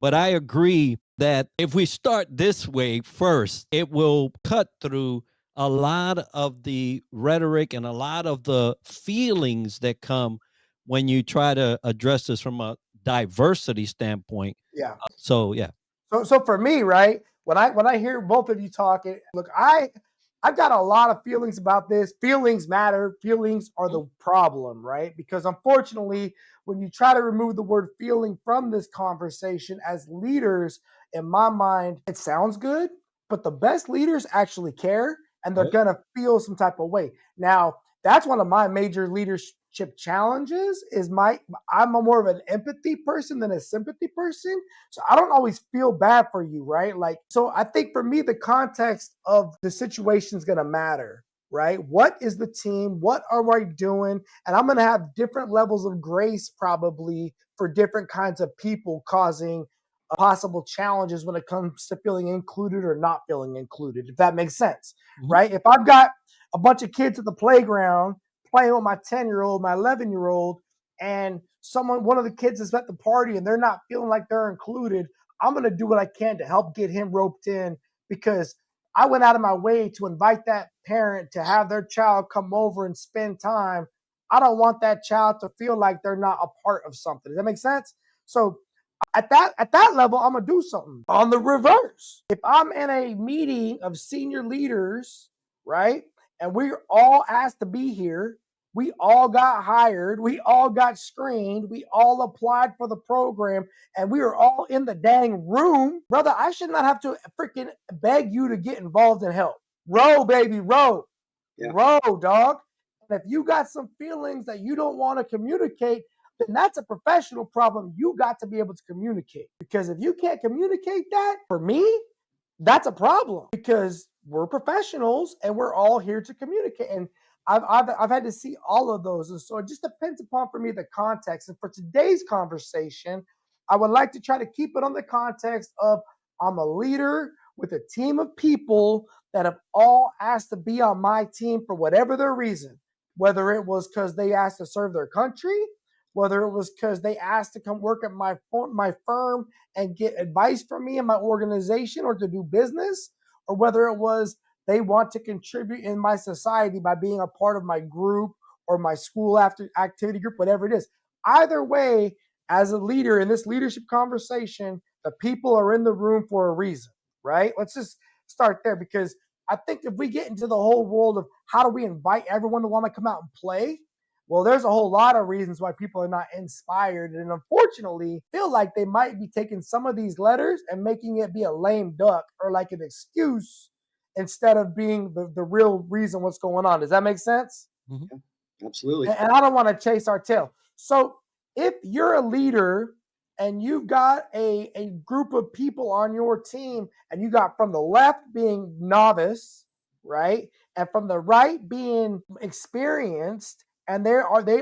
But I agree that if we start this way first, it will cut through a lot of the rhetoric and a lot of the feelings that come when you try to address this from a diversity standpoint. Yeah. So yeah. So for me, right, when I hear both of you talking, look, I've got a lot of feelings about this. Feelings matter. Feelings are the problem, right? Because unfortunately, when you try to remove the word feeling from this conversation as leaders, in my mind, it sounds good, but the best leaders actually care and they're going to feel some type of way. Now, that's one of my major leadership challenges is I'm more of an empathy person than a sympathy person. So I don't always feel bad for you, right? Like, so I think for me, the context of the situation is going to matter, right? What is the team? What are we doing? And I'm going to have different levels of grace probably for different kinds of people causing possible challenges when it comes to feeling included or not feeling included, if that makes sense, right? If I've got a bunch of kids at the playground playing with my 10-year-old, my 11-year-old, and one of the kids is at the party and they're not feeling like they're included, I'm going to do what I can to help get him roped in because I went out of my way to invite that parent to have their child come over and spend time. I don't want that child to feel like they're not a part of something. Does that make sense? So at that level, I'm going to do something. On the reverse, if I'm in a meeting of senior leaders, right, and we're all asked to be here, we all got hired, we all got screened, we all applied for the program, and we are all in the dang room, brother, I should not have to freaking beg you to get involved and help. Row, baby, row. Yeah. Row, dog. And if you got some feelings that you don't want to communicate, then that's a professional problem. You got to be able to communicate. Because if you can't communicate that, for me, that's a problem because we're professionals and we're all here to communicate. And I've had to see all of those. And so it just depends upon, for me, the context. And for today's conversation, I would like to try to keep it on the context of I'm a leader with a team of people that have all asked to be on my team for whatever their reason, whether it was because they asked to serve their country, whether it was because they asked to come work at my firm and get advice from me and my organization or to do business, or whether it was they want to contribute in my society by being a part of my group or my school after activity group, whatever it is. Either way, as a leader in this leadership conversation, the people are in the room for a reason, right? Let's just start there because I think if we get into the whole world of how do we invite everyone to want to come out and play, well, there's a whole lot of reasons why people are not inspired. And unfortunately, feel like they might be taking some of these letters and making it be a lame duck or like an excuse instead of being the real reason what's going on. Does that make sense? Mm-hmm. Yeah, absolutely. And I don't want to chase our tail. So if you're a leader and you've got a group of people on your team and you got from the left being novice, right? And from the right being experienced, and they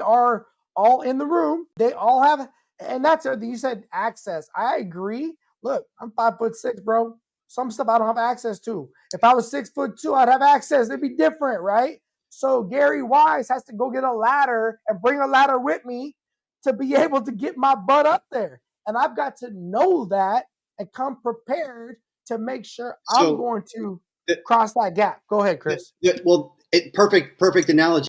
are all in the room. They all have, and that's you said access. I agree. Look, I'm 5'6", bro. Some stuff I don't have access to. If I was 6'2", I'd have access. It'd be different, right? So Gary Wise has to go get a ladder and bring a ladder with me to be able to get my butt up there. And I've got to know that and come prepared to make sure I'm going to cross that gap. Go ahead, Chris. Well, perfect analogy.